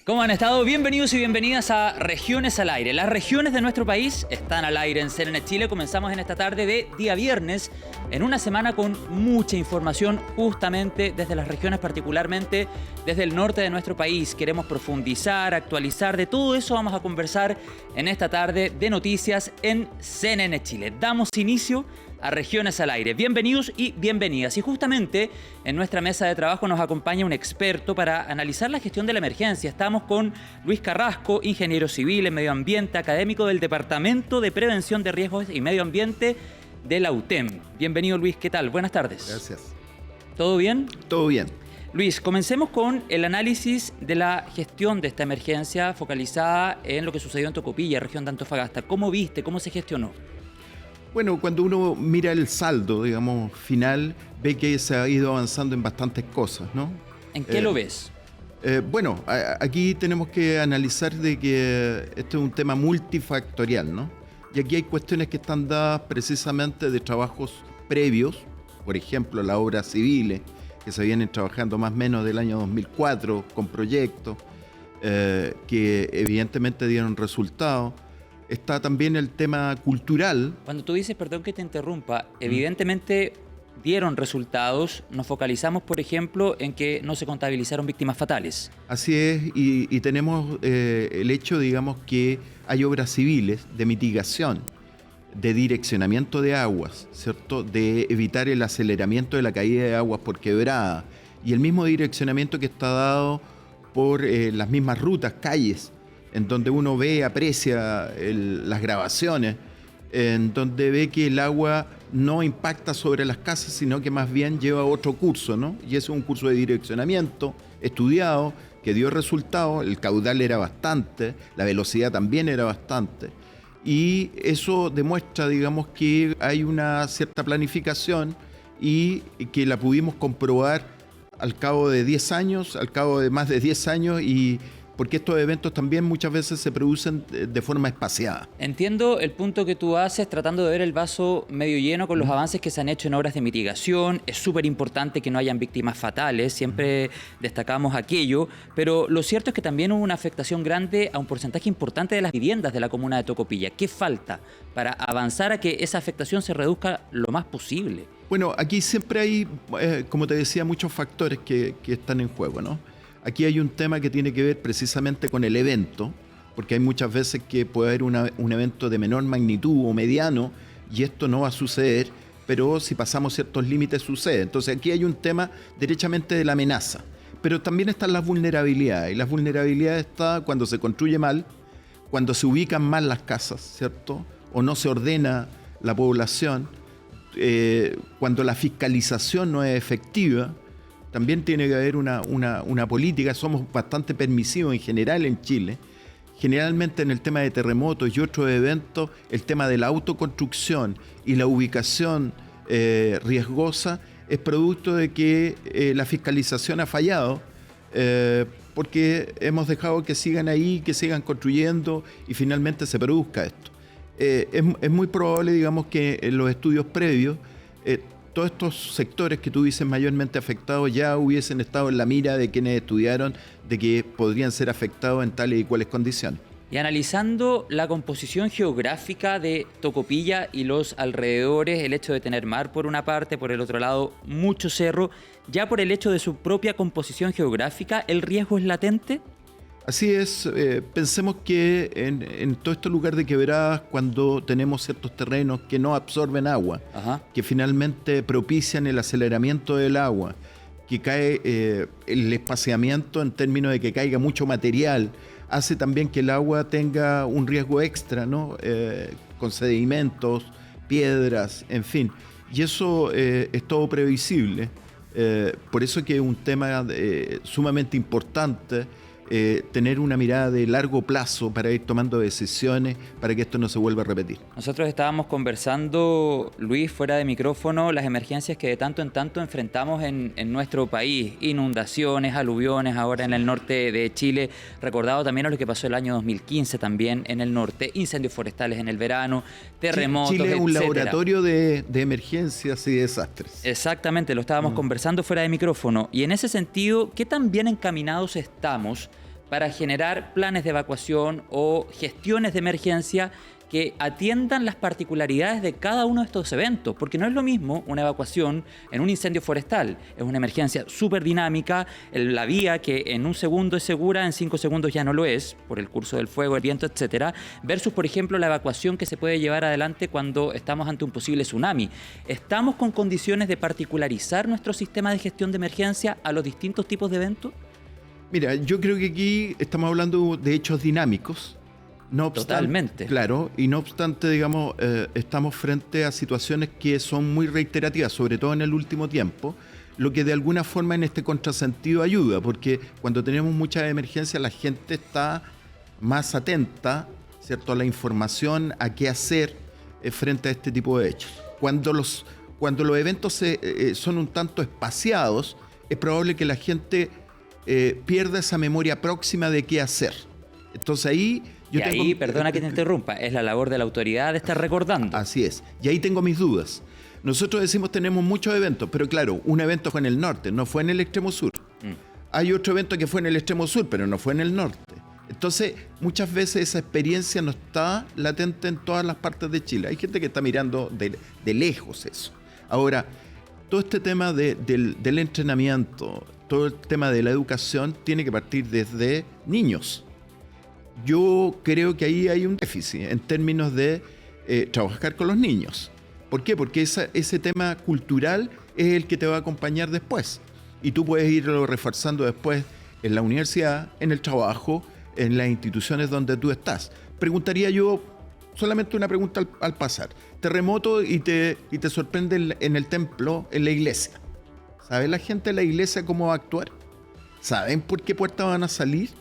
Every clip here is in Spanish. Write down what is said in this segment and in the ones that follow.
¿Cómo han estado? Bienvenidos y bienvenidas a Regiones al Aire. Las regiones de nuestro país están al aire en CNN Chile. Comenzamos en esta tarde de día viernes, en una semana con mucha información justamente desde las regiones, particularmente desde el norte de nuestro país. Queremos profundizar, actualizar, de todo eso vamos a conversar en esta tarde de noticias en CNN Chile. Damos inicio a Regiones al Aire. Bienvenidos y bienvenidas. Y justamente en nuestra mesa de trabajo nos acompaña un experto para analizar la gestión de la emergencia. Estamos con Luis Carrasco, ingeniero civil en medio ambiente, académico del Departamento de Prevención de Riesgos y Medio Ambiente de la UTEM. Bienvenido, Luis. ¿Qué tal? Buenas tardes. Gracias. ¿Todo bien? Todo bien. Luis, comencemos con el análisis de la gestión de esta emergencia focalizada en lo que sucedió en Tocopilla, región de Antofagasta. ¿Cómo viste? ¿Cómo se gestionó? Bueno, cuando uno mira el saldo, digamos, final, ve que se ha ido avanzando en bastantes cosas, ¿no? ¿En qué lo ves? Bueno, aquí tenemos que analizar de que este es un tema multifactorial, ¿no? Y aquí hay cuestiones que están dadas precisamente de trabajos previos, por ejemplo, las obras civiles, que se vienen trabajando más o menos del año 2004 con proyectos que evidentemente dieron resultados. Está también el tema cultural. Cuando tú dices, perdón que te interrumpa, evidentemente dieron resultados. Nos focalizamos, por ejemplo, en que no se contabilizaron víctimas fatales. Así es, y tenemos el hecho, digamos, que hay obras civiles de mitigación, de direccionamiento de aguas, ¿cierto? De evitar el aceleramiento de la caída de aguas por quebrada, y el mismo direccionamiento que está dado por las mismas rutas, calles, en donde uno ve, aprecia las grabaciones, en donde ve que el agua no impacta sobre las casas, sino que más bien lleva otro curso, ¿no? Y ese es un curso de direccionamiento estudiado, que dio resultados, el caudal era bastante, la velocidad también era bastante, y eso demuestra, digamos, que hay una cierta planificación y que la pudimos comprobar al cabo de 10 años, al cabo de más de 10 años, y porque estos eventos también muchas veces se producen de forma espaciada. Entiendo el punto que tú haces tratando de ver el vaso medio lleno con los avances que se han hecho en obras de mitigación. Es súper importante que no hayan víctimas fatales, siempre destacamos aquello, pero lo cierto es que también hubo una afectación grande a un porcentaje importante de las viviendas de la comuna de Tocopilla. ¿Qué falta para avanzar a que esa afectación se reduzca lo más posible? Bueno, aquí siempre hay, como te decía, muchos factores que están en juego, ¿no? Aquí hay un tema que tiene que ver precisamente con el evento, porque hay muchas veces que puede haber un evento de menor magnitud o mediano, y esto no va a suceder, pero si pasamos ciertos límites sucede. Entonces aquí hay un tema derechamente de la amenaza, pero también están las vulnerabilidades, y las vulnerabilidades están cuando se construye mal, cuando se ubican mal las casas, ¿cierto? O no se ordena la población, cuando la fiscalización no es efectiva. También tiene que haber una política. Somos bastante permisivos en general en Chile. Generalmente en el tema de terremotos y otros eventos, el tema de la autoconstrucción y la ubicación riesgosa es producto de que la fiscalización ha fallado, porque hemos dejado que sigan ahí, que sigan construyendo y finalmente se produzca esto. Es muy probable, digamos, que en los estudios previos todos estos sectores que tú dices mayormente afectados ya hubiesen estado en la mira de quienes estudiaron de que podrían ser afectados en tales y cuales condiciones. Y analizando la composición geográfica de Tocopilla y los alrededores, el hecho de tener mar por una parte, por el otro lado mucho cerro, ya por el hecho de su propia composición geográfica, ¿el riesgo es latente? Así es, pensemos que en todo este lugar de quebradas, cuando tenemos ciertos terrenos que no absorben agua, que finalmente propician el aceleramiento del agua, que cae el espaciamiento en términos de que caiga mucho material, hace también que el agua tenga un riesgo extra, ¿no? Con sedimentos, piedras, en fin. Y eso es todo previsible. Por eso que es un tema sumamente importante. Tener una mirada de largo plazo para ir tomando decisiones para que esto no se vuelva a repetir. Nosotros estábamos conversando, Luis, fuera de micrófono, las emergencias que de tanto en tanto enfrentamos en nuestro país. Inundaciones, aluviones ahora en el norte de Chile, recordado también a lo que pasó el año 2015 también en el norte, incendios forestales en el verano, terremotos, Chile es un etcétera. laboratorio de emergencias y desastres. Exactamente, lo estábamos conversando fuera de micrófono. Y en ese sentido, ¿qué tan bien encaminados estamos para generar planes de evacuación o gestiones de emergencia que atiendan las particularidades de cada uno de estos eventos, porque no es lo mismo una evacuación en un incendio forestal, es una emergencia súper dinámica, la vía que en un segundo es segura, en 5 segundos ya no lo es, por el curso del fuego, el viento, etcétera, versus, por ejemplo, la evacuación que se puede llevar adelante cuando estamos ante un posible tsunami. ¿Estamos con condiciones de particularizar nuestro sistema de gestión de emergencia a los distintos tipos de eventos? Mira, yo creo que aquí estamos hablando de hechos dinámicos. No obstante, totalmente. Claro, y no obstante, digamos, estamos frente a situaciones que son muy reiterativas, sobre todo en el último tiempo, lo que de alguna forma en este contrasentido ayuda, porque cuando tenemos muchas emergencias la gente está más atenta, ¿cierto?, a la información, a qué hacer frente a este tipo de hechos. Cuando los eventos son un tanto espaciados, es probable que la gente pierda esa memoria próxima de qué hacer. Entonces ahí... perdona que te interrumpa, es la labor de la autoridad de estar recordando. Así es. Y ahí tengo mis dudas. Nosotros decimos tenemos muchos eventos, pero claro, un evento fue en el norte, no fue en el extremo sur. Hay otro evento que fue en el extremo sur, pero no fue en el norte. Entonces, muchas veces esa experiencia no está latente en todas las partes de Chile. Hay gente que está mirando de lejos eso. Ahora, todo este tema del entrenamiento, todo el tema de la educación tiene que partir desde niños. Yo creo que ahí hay un déficit en términos de trabajar con los niños. ¿Por qué? Porque ese tema cultural es el que te va a acompañar después. Y tú puedes irlo reforzando después en la universidad, en el trabajo, en las instituciones donde tú estás. Preguntaría yo, solamente una pregunta al pasar. Terremoto y te sorprende en el templo, en la iglesia. ¿Sabe la gente de la iglesia cómo va a actuar? ¿Saben por qué puertas van a salir?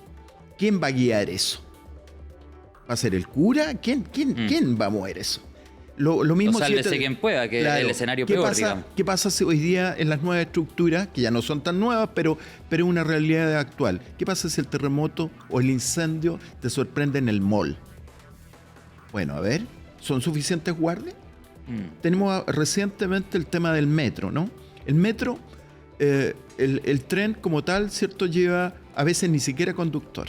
¿Quién va a guiar eso? ¿Va a ser el cura? ¿Quién va a mover eso? Lo mismo sálvese quien pueda, que claro, el escenario peor, digamos. ¿Qué pasa si hoy día en las nuevas estructuras, que ya no son tan nuevas, pero es una realidad actual? ¿Qué pasa si el terremoto o el incendio te sorprende en el mall? Bueno, a ver, ¿son suficientes guardias? Tenemos recientemente el tema del metro, ¿no? El metro, el tren como tal, ¿cierto?, lleva a veces ni siquiera conductor.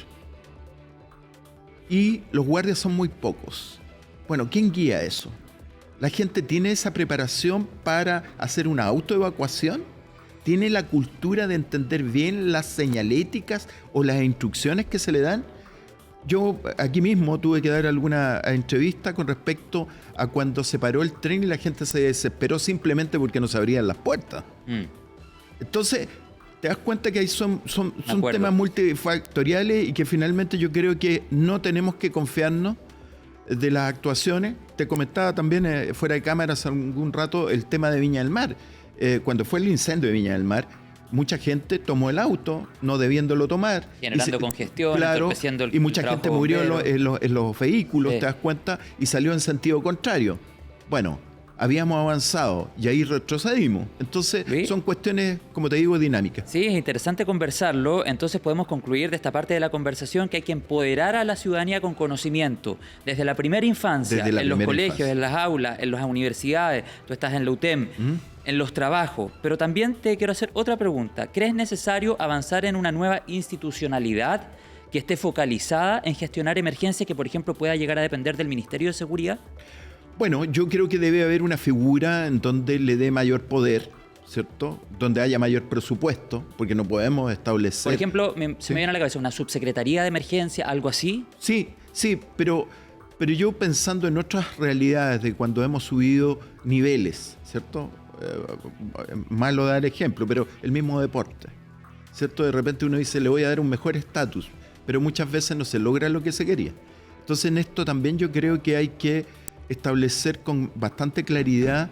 Y los guardias son muy pocos. Bueno, ¿quién guía eso? ¿La gente tiene esa preparación para hacer una autoevacuación? ¿Tiene la cultura de entender bien las señaléticas o las instrucciones que se le dan? Yo aquí mismo tuve que dar alguna entrevista con respecto a cuando se paró el tren y la gente se desesperó simplemente porque no se abrían las puertas. Entonces, te das cuenta que ahí son temas multifactoriales y que finalmente yo creo que no tenemos que confiarnos de las actuaciones. Te comentaba también fuera de cámara hace algún rato el tema de Viña del Mar. Cuando fue el incendio de Viña del Mar, mucha gente tomó el auto no debiéndolo tomar. Generando congestión, claro, y mucha gente murió en los vehículos, sí. Te das cuenta, y salió en sentido contrario. Bueno, habíamos avanzado y ahí retrocedimos. Entonces, ¿sí? Son cuestiones, como te digo, dinámicas. Sí, es interesante conversarlo. Entonces podemos concluir de esta parte de la conversación que hay que empoderar a la ciudadanía con conocimiento. Desde la primera infancia, en los colegios, en las aulas, en las universidades. Tú estás en la UTEM, en los trabajos. Pero también te quiero hacer otra pregunta. ¿Crees necesario avanzar en una nueva institucionalidad que esté focalizada en gestionar emergencias que, por ejemplo, pueda llegar a depender del Ministerio de Seguridad? Bueno, yo creo que debe haber una figura en donde le dé mayor poder, ¿cierto? Donde haya mayor presupuesto, porque no podemos establecer... Por ejemplo, se me viene a la cabeza una subsecretaría de emergencia, algo así. Sí, pero yo pensando en otras realidades de cuando hemos subido niveles, ¿cierto? Malo dar ejemplo, pero el mismo deporte, ¿cierto? De repente uno dice, le voy a dar un mejor estatus, pero muchas veces no se logra lo que se quería. Entonces en esto también yo creo que hay que establecer con bastante claridad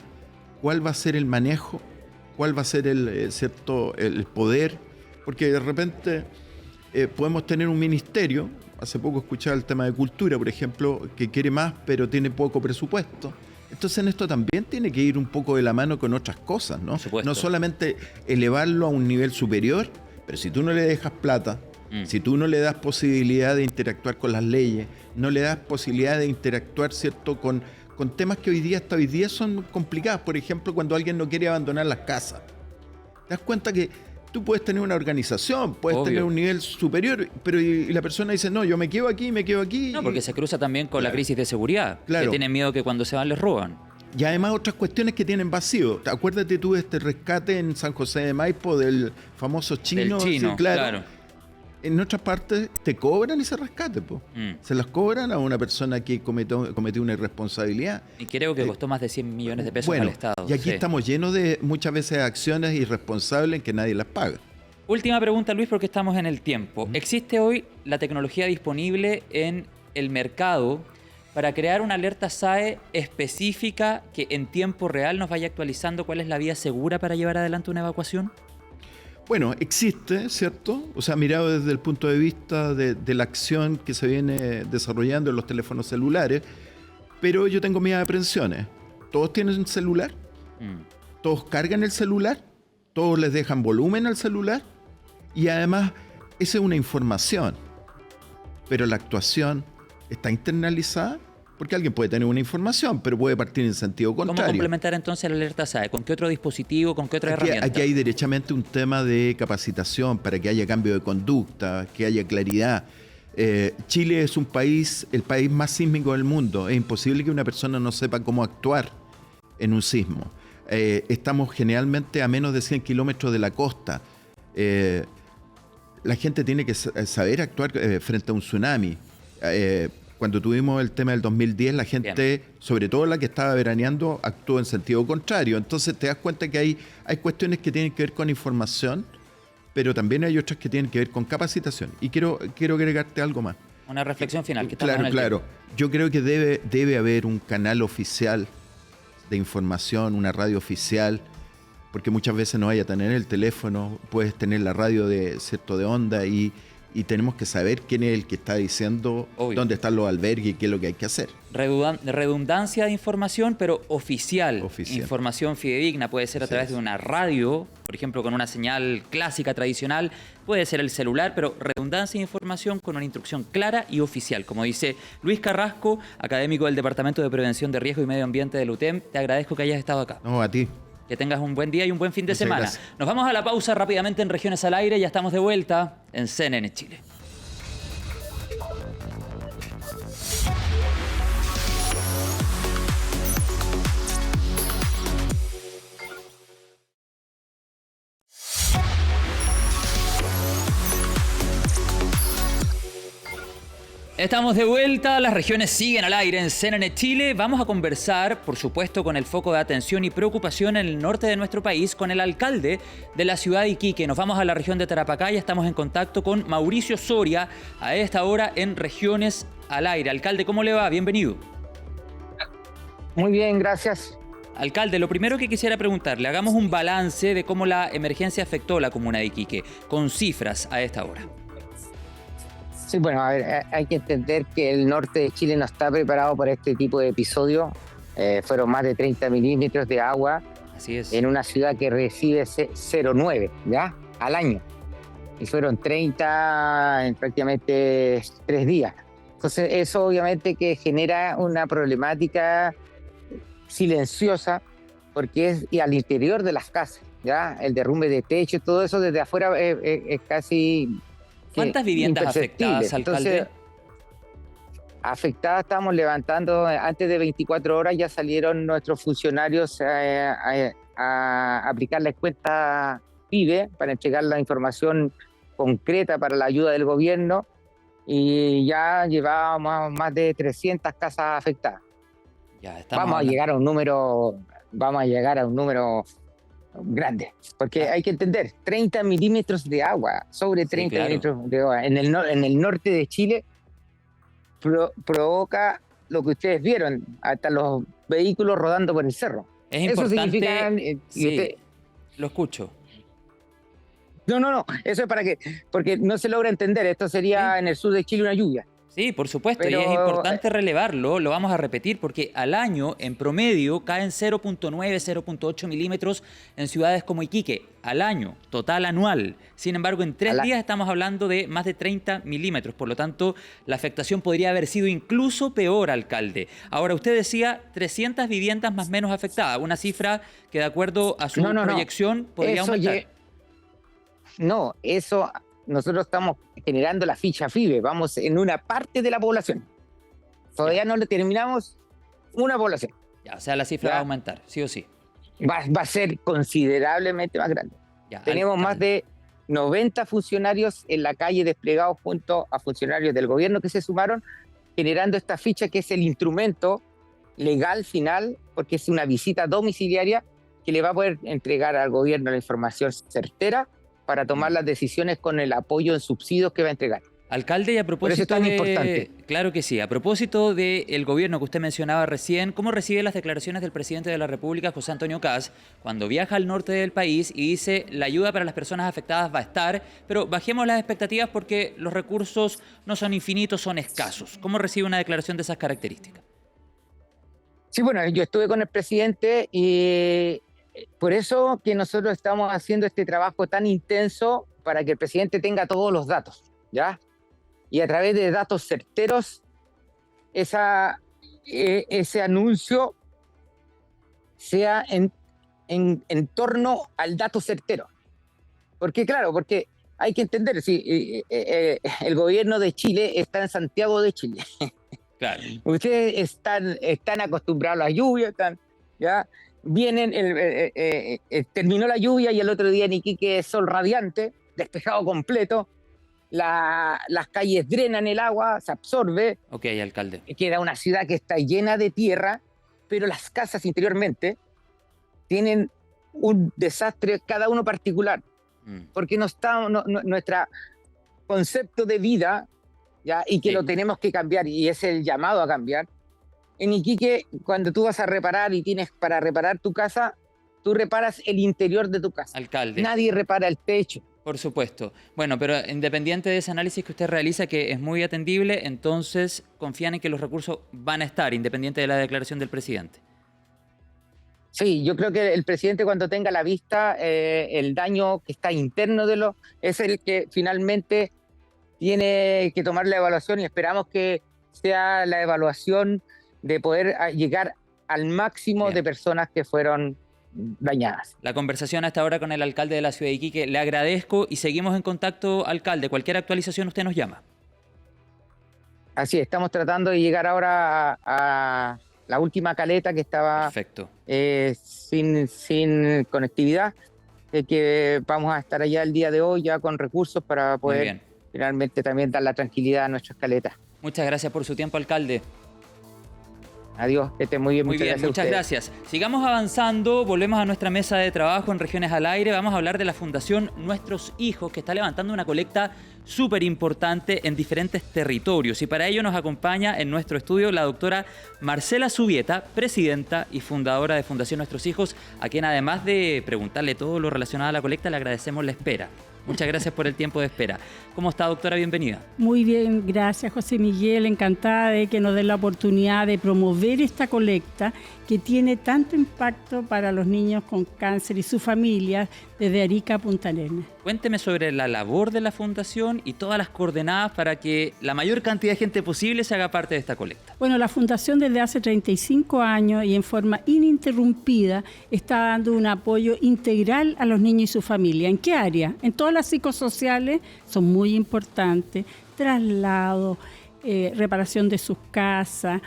cuál va a ser el manejo, cuál va a ser el poder, porque de repente podemos tener un ministerio, hace poco escuchaba el tema de cultura, por ejemplo, que quiere más pero tiene poco presupuesto. Entonces en esto también tiene que ir un poco de la mano con otras cosas, ¿no? No solamente elevarlo a un nivel superior, pero si tú no le dejas plata, si tú no le das posibilidad de interactuar con las leyes, no le das posibilidad de interactuar, ¿cierto?, con temas que hasta hoy día son complicados. Por ejemplo, cuando alguien no quiere abandonar las casas. ¿Te das cuenta que Tú puedes tener una organización, puedes Obvio. tener un nivel superior, pero y la persona dice, no, yo me quedo aquí, me quedo aquí. No, porque se cruza también con la crisis de seguridad, Claro. que tienen miedo que cuando se van les roban. Y además otras cuestiones que tienen vacío. Acuérdate tú de este rescate en San José de Maipo del famoso chino. Del chino, sí, claro. En otras partes te cobran ese rescate, po. Se las cobran a una persona que cometió una irresponsabilidad. Y creo que costó más de 100 millones de pesos Bueno, al Estado. y aquí sí. estamos llenos de muchas veces acciones irresponsables en que nadie las paga. Última pregunta, Luis, porque estamos en el tiempo. ¿Existe hoy la tecnología disponible en el mercado para crear una alerta SAE específica que en tiempo real nos vaya actualizando cuál es la vía segura para llevar adelante una evacuación? Bueno, existe, ¿cierto? O sea, mirado desde el punto de vista de la acción que se viene desarrollando en los teléfonos celulares, pero yo tengo mis aprensiones. ¿Todos tienen celular? ¿Todos cargan el celular? ¿Todos les dejan volumen al celular? Y además, esa es una información, pero la actuación está internalizada. Porque alguien puede tener una información, pero puede partir en sentido ¿Cómo contrario. complementar entonces la alerta SAE? ¿Con qué otro dispositivo? ¿Con qué otra Aquí, herramienta? aquí hay derechamente un tema de capacitación para que haya cambio de conducta, que haya claridad. Chile es el país más sísmico del mundo. Es imposible que una persona no sepa cómo actuar en un sismo. Estamos generalmente a menos de 100 kilómetros de la costa. La gente tiene que saber actuar frente a un tsunami. Cuando tuvimos el tema del 2010, la gente, Bien. sobre todo la que estaba veraneando, actuó en sentido contrario. Entonces te das cuenta que hay cuestiones que tienen que ver con información, pero también hay otras que tienen que ver con capacitación. Y quiero agregarte algo más. Una reflexión final. Que estamos en Claro, el claro. Yo creo que debe haber un canal oficial de información, una radio oficial, porque muchas veces no vaya a tener el teléfono, puedes tener la radio de onda y tenemos que saber quién es el que está diciendo Obvio. dónde están los albergues y qué es lo que hay que hacer. Redundancia de información, pero oficial. Oficial. Información fidedigna. Puede ser a Así través es. de una radio, por ejemplo, con una señal clásica, tradicional. Puede ser el celular, pero redundancia de información con una instrucción clara y oficial. Como dice Luis Carrasco, académico del Departamento de Prevención de Riesgo y Medio Ambiente del UTEM, te agradezco que hayas estado acá. No, a ti. Que tengas un buen día y un buen fin de Muchas semana. gracias. Nos vamos a la pausa rápidamente en Regiones al Aire. Ya estamos de vuelta en CNN Chile. Estamos de vuelta, las regiones siguen al aire en CNN Chile. Vamos a conversar, por supuesto, con el foco de atención y preocupación en el norte de nuestro país, con el alcalde de la ciudad de Iquique. Nos vamos a la región de Tarapacá y estamos en contacto con Mauricio Soria a esta hora en Regiones al Aire. Alcalde, ¿cómo le va? Bienvenido. Muy bien, gracias. Alcalde, lo primero que quisiera preguntarle, hagamos un balance de cómo la emergencia afectó la comuna de Iquique, con cifras a esta hora. Sí, bueno, a ver, hay que entender que el norte de Chile no está preparado para este tipo de episodio. Fueron más de 30 milímetros de agua Así es. en una ciudad que recibe 0,9, ¿ya? Al año. Y fueron 30 en prácticamente 3 días. Entonces, eso obviamente que genera una problemática silenciosa, porque es y al interior de las casas, ¿ya? El derrumbe de techo, todo eso desde afuera es casi... ¿Cuántas viviendas imperceptible. afectadas, alcalde? Entonces, afectadas estamos levantando, antes de 24 horas ya salieron nuestros funcionarios a aplicar la encuesta PIDE para entregar la información concreta para la ayuda del gobierno y ya llevábamos más de 300 casas afectadas. Ya, estamos Vamos a hablando- llegar a un número grande, porque hay que entender, 30 milímetros de agua, sobre 30 claro. milímetros de agua en el norte de Chile provoca lo que ustedes vieron, hasta los vehículos rodando por el cerro. Es Eso importante... significa... Sí, lo escucho. No, eso es porque no se logra entender, esto sería Sí. en el sur de Chile una lluvia. Sí, por supuesto, y Pero, es importante relevarlo, lo vamos a repetir, porque al año, en promedio, caen 0.9, 0.8 milímetros en ciudades como Iquique, al año, total anual. Sin embargo, en 3 días estamos hablando de más de 30 milímetros, por lo tanto, la afectación podría haber sido incluso peor, alcalde. Ahora, usted decía 300 viviendas más o menos afectadas, una cifra que de acuerdo a su proyección podría Eso aumentar. No, eso nosotros estamos generando la ficha FIBE, vamos en una parte de la población. Todavía no le terminamos una población. Ya, o sea, la cifra va a aumentar, sí o sí. Va a ser considerablemente más grande. Ya, tenemos más de 90 funcionarios en la calle desplegados junto a funcionarios del gobierno que se sumaron, generando esta ficha que es el instrumento legal final, porque es una visita domiciliaria que le va a poder entregar al gobierno la información certera para tomar las decisiones con el apoyo en subsidios que va a entregar. Alcalde, y a propósito tan importante. Claro que sí, a propósito del gobierno que usted mencionaba recién, ¿cómo recibe las declaraciones del presidente de la República, José Antonio Kast, cuando viaja al norte del país y dice la ayuda para las personas afectadas va a estar, pero bajemos las expectativas porque los recursos no son infinitos, son escasos? ¿Cómo recibe una declaración de esas características? Sí, bueno, yo estuve con el presidente y por eso que nosotros estamos haciendo este trabajo tan intenso para que el presidente tenga todos los datos, ¿ya? Y a través de datos certeros, ese anuncio sea en torno al dato certero. Porque claro, porque hay que entender, si el gobierno de Chile está en Santiago de Chile. Claro. Ustedes están acostumbrados a las lluvias, ¿ya? Vienen, terminó la lluvia y el otro día en Iquique sol radiante, despejado completo. Las calles drenan el agua, se absorbe. Ok, alcalde. Queda una ciudad que está llena de tierra, pero las casas interiormente tienen un desastre cada uno particular, porque no está nuestro concepto de vida, ¿ya? Y que lo tenemos que cambiar, y es el llamado a cambiar. En Iquique, cuando tú vas a reparar y tienes para reparar tu casa, tú reparas el interior de tu casa. Alcalde. Nadie repara el techo. Por supuesto. Bueno, pero independiente de ese análisis que usted realiza, que es muy atendible, entonces confían en que los recursos van a estar, independiente de la declaración del presidente. Sí, yo creo que el presidente, cuando tenga a la vista el daño que está interno es el que finalmente tiene que tomar la evaluación, y esperamos que sea la evaluación de poder llegar al máximo de personas que fueron dañadas. La conversación hasta ahora con el alcalde de la ciudad de Iquique, le agradezco y seguimos en contacto, alcalde. Cualquier actualización usted nos llama. Así es, estamos tratando de llegar ahora a la última caleta que estaba sin conectividad, que vamos a estar allá el día de hoy ya con recursos para poder finalmente también dar la tranquilidad a nuestras caletas. Muchas gracias por su tiempo, alcalde. Adiós, que esté muy bien. Muchas gracias. Sigamos avanzando, volvemos a nuestra mesa de trabajo en Regiones al Aire. Vamos a hablar de la Fundación Nuestros Hijos, que está levantando una colecta súper importante en diferentes territorios. Y para ello nos acompaña en nuestro estudio la doctora Marcela Zubieta, presidenta y fundadora de Fundación Nuestros Hijos, a quien además de preguntarle todo lo relacionado a la colecta, le agradecemos la espera. Muchas gracias por el tiempo de espera. ¿Cómo está, doctora? Bienvenida. Muy bien, gracias, José Miguel. Encantada de que nos den la oportunidad de promover esta colecta que tiene tanto impacto para los niños con cáncer y su familia desde Arica a Punta Arenas. Cuénteme sobre la labor de la Fundación y todas las coordenadas para que la mayor cantidad de gente posible se haga parte de esta colecta. Bueno, la Fundación desde hace 35 años y en forma ininterrumpida está dando un apoyo integral a los niños y su familia. ¿En qué área? En todas las psicosociales son muy importantes, traslado, reparación de sus casas,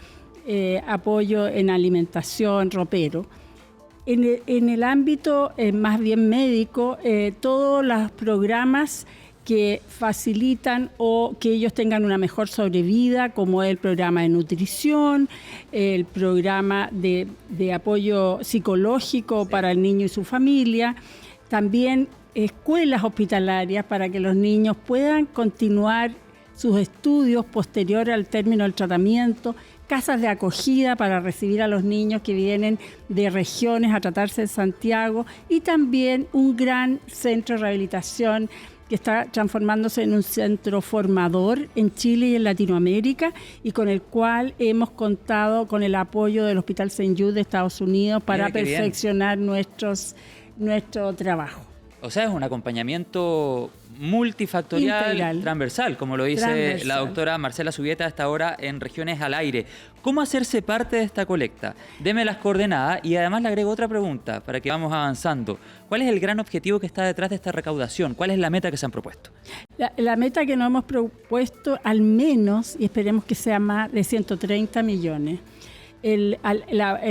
apoyo en alimentación, ropero. En el ámbito más bien médico, todos los programas que facilitan o que ellos tengan una mejor sobrevida, como el programa de nutrición, el programa de apoyo psicológico para el niño y su familia, también escuelas hospitalarias para que los niños puedan continuar sus estudios posteriores al término del tratamiento, casas de acogida para recibir a los niños que vienen de regiones a tratarse en Santiago, y también un gran centro de rehabilitación que está transformándose en un centro formador en Chile y en Latinoamérica, y con el cual hemos contado con el apoyo del Hospital St. Jude de Estados Unidos para perfeccionar nuestro trabajo. O sea, es un acompañamiento multifactorial, Integral. transversal, como lo dice Transversal. la doctora Marcela Subieta hasta ahora en Regiones al Aire. ¿Cómo hacerse parte de esta colecta? Deme las coordenadas y además le agrego otra pregunta para que vamos avanzando. ¿Cuál es el gran objetivo que está detrás de esta recaudación? ¿Cuál es la meta que se han propuesto? La meta que nos hemos propuesto, al menos, y esperemos que sea más, de 130 millones. El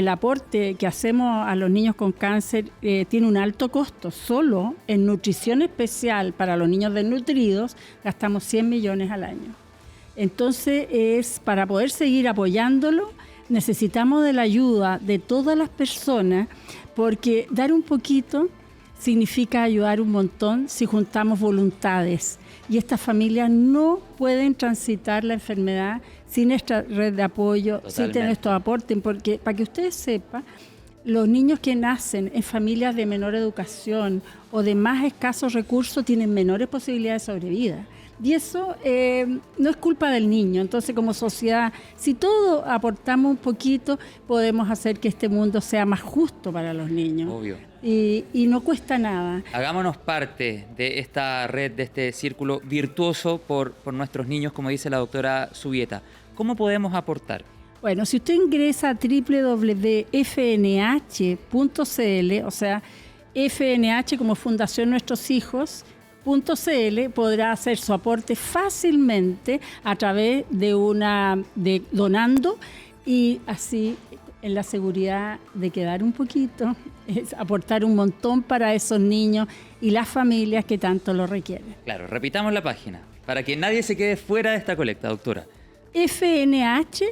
aporte que hacemos a los niños con cáncer tiene un alto costo. Solo en nutrición especial para los niños desnutridos gastamos 100 millones al año. Entonces, para poder seguir apoyándolo, necesitamos de la ayuda de todas las personas, porque dar un poquito significa ayudar un montón si juntamos voluntades. Y estas familias no pueden transitar la enfermedad sin esta red de apoyo, Totalmente. sin tener estos aportes, porque para que ustedes sepan, los niños que nacen en familias de menor educación o de más escasos recursos tienen menores posibilidades de sobrevida. Y eso no es culpa del niño. Entonces, como sociedad, si todos aportamos un poquito, podemos hacer que este mundo sea más justo para los niños. Obvio. Y no cuesta nada. Hagámonos parte de esta red, de este círculo virtuoso por nuestros niños, como dice la doctora Subieta. ¿Cómo podemos aportar? Bueno, si usted ingresa a www.fnh.cl, o sea, FNH como Fundación Nuestros Hijos, .cl, podrá hacer su aporte fácilmente a través de donando, y así en la seguridad de quedar un poquito, es aportar un montón para esos niños y las familias que tanto lo requieren. Claro, repitamos la página, para que nadie se quede fuera de esta colecta, doctora. fnh.cl.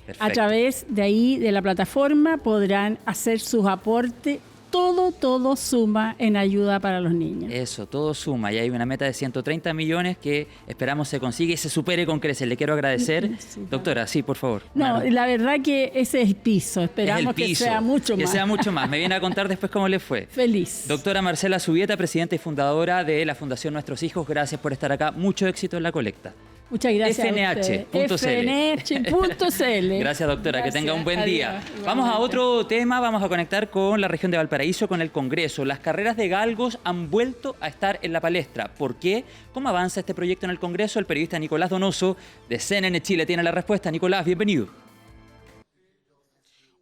Perfecto. A través de ahí, de la plataforma, podrán hacer sus aportes. Todo suma en ayuda para los niños. Eso, todo suma. Y hay una meta de 130 millones que esperamos se consiga y se supere con creces. Le quiero agradecer. Sí. Doctora, sí, por favor. No, la verdad que ese es el piso. Es Esperamos el piso, que sea mucho más. Que sea mucho más. Me viene a contar después cómo le fue. Feliz. Doctora Marcela Subieta, presidenta y fundadora de la Fundación Nuestros Hijos, gracias por estar acá. Mucho éxito en la colecta. Muchas gracias. FNH.cl. FNH.cl. Gracias, doctora. Que tenga un buen día. Adiós. Vamos a Igualmente. otro tema. Vamos a conectar con la región de Valparaíso, con el Congreso. Las carreras de galgos han vuelto a estar en la palestra. ¿Por qué? ¿Cómo avanza este proyecto en el Congreso? El periodista Nicolás Donoso de CNN Chile tiene la respuesta. Nicolás, bienvenido.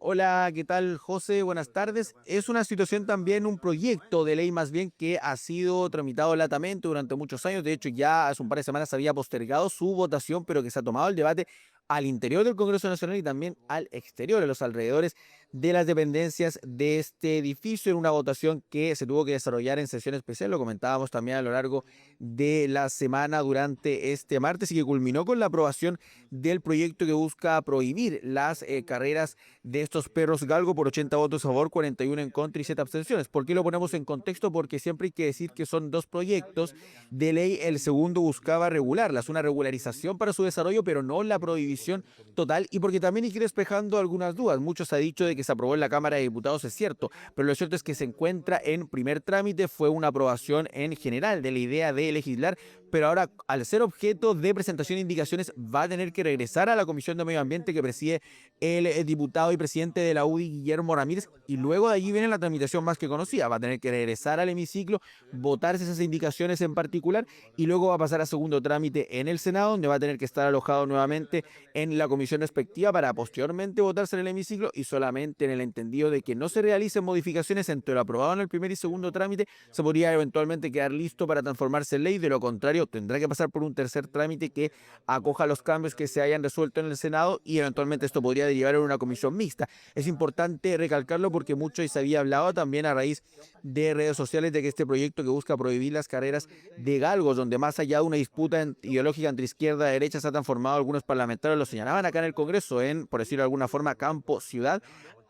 Hola, ¿qué tal, José? Buenas tardes. Es una situación también, un proyecto de ley más bien que ha sido tramitado latamente durante muchos años. De hecho, ya hace un par de semanas había postergado su votación, pero que se ha tomado el debate al interior del Congreso Nacional y también al exterior, a los alrededores de las dependencias de este edificio, en una votación que se tuvo que desarrollar en sesión especial. Lo comentábamos también a lo largo de la semana durante este martes y que culminó con la aprobación del proyecto que busca prohibir las carreras de estos perros galgo por 80 votos a favor, 41 en contra y 7 abstenciones. ¿Por qué lo ponemos en contexto? Porque siempre hay que decir que son dos proyectos de ley. El segundo buscaba regularlas, una regularización para su desarrollo, pero no la prohibición total, y porque también hay que ir despejando algunas dudas. Muchos ha dicho de que se aprobó en la Cámara de Diputados, es cierto, pero lo cierto es que se encuentra en primer trámite. Fue una aprobación en general de la idea de legislar, pero ahora, al ser objeto de presentación de indicaciones, va a tener que regresar a la Comisión de Medio Ambiente que preside el diputado y presidente de la UDI, Guillermo Ramírez, y luego de allí viene la tramitación más que conocida. Va a tener que regresar al hemiciclo, votarse esas indicaciones en particular, y luego va a pasar a segundo trámite en el Senado, donde va a tener que estar alojado nuevamente en la comisión respectiva para posteriormente votarse en el hemiciclo, y solamente en el entendido de que no se realicen modificaciones entre lo aprobado en el primer y segundo trámite, se podría eventualmente quedar listo para transformarse en ley. De lo contrario, tendrá que pasar por un tercer trámite que acoja los cambios que se hayan resuelto en el Senado, y eventualmente esto podría derivar en una comisión mixta. Es importante recalcarlo porque mucho se había hablado también a raíz de redes sociales de que este proyecto que busca prohibir las carreras de galgos, donde más allá de una disputa ideológica entre izquierda y derecha, se ha transformado, algunos parlamentarios lo señalaban acá en el Congreso, en, por decirlo de alguna forma, campo-ciudad,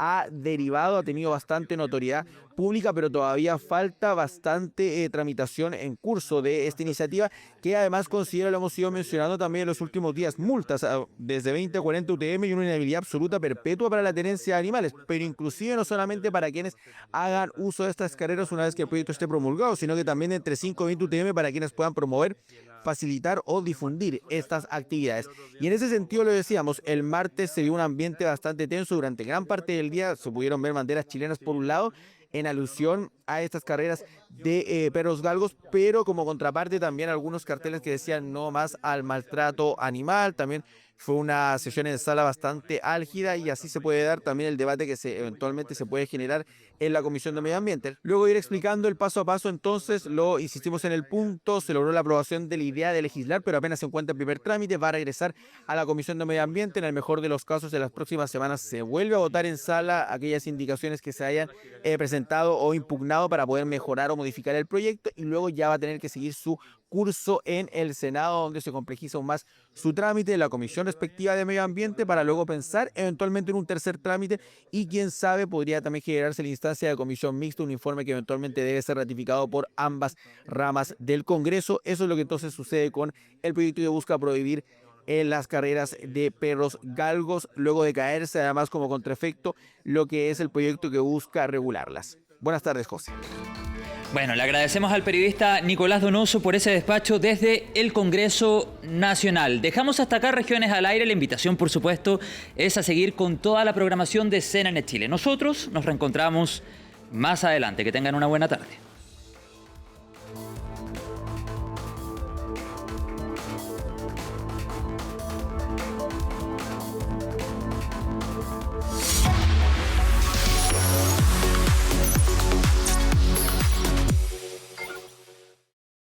ha tenido bastante notoriedad pública, pero todavía falta bastante tramitación en curso de esta iniciativa, que además considera, lo hemos ido mencionando también en los últimos días, multas desde 20 a 40 UTM y una inhabilidad absoluta perpetua para la tenencia de animales, pero inclusive no solamente para quienes hagan uso de estas carreras una vez que el proyecto esté promulgado, sino que también entre 5 y 20 UTM para quienes puedan promover, facilitar o difundir estas actividades. Y en ese sentido, lo decíamos, el martes se vio un ambiente bastante tenso durante gran parte del día. Se pudieron ver banderas chilenas por un lado en alusión a estas carreras de perros galgos, pero como contraparte también algunos carteles que decían no más al maltrato animal. También fue una sesión en sala bastante álgida y así se puede dar también el debate que eventualmente se puede generar en la Comisión de Medio Ambiente. Luego de ir explicando el paso a paso, entonces lo insistimos en el punto, se logró la aprobación de la idea de legislar, pero apenas se encuentra en primer trámite, va a regresar a la Comisión de Medio Ambiente. En el mejor de los casos, en las próximas semanas se vuelve a votar en sala aquellas indicaciones que se hayan presentado o impugnado para poder mejorar o modificar el proyecto, y luego ya va a tener que seguir su curso en el Senado, donde se complejiza aún más su trámite, la comisión respectiva de medio ambiente, para luego pensar eventualmente en un tercer trámite, y quién sabe, podría también generarse la instancia de comisión mixta, un informe que eventualmente debe ser ratificado por ambas ramas del Congreso. Eso es lo que entonces sucede con el proyecto que busca prohibir en las carreras de perros galgos, luego de caerse además como contraefecto lo que es el proyecto que busca regularlas. Buenas tardes, José. Bueno, le agradecemos al periodista Nicolás Donoso por ese despacho desde el Congreso Nacional. Dejamos hasta acá Regiones al Aire. La invitación, por supuesto, es a seguir con toda la programación de CNN Chile. Nosotros nos reencontramos más adelante. Que tengan una buena tarde.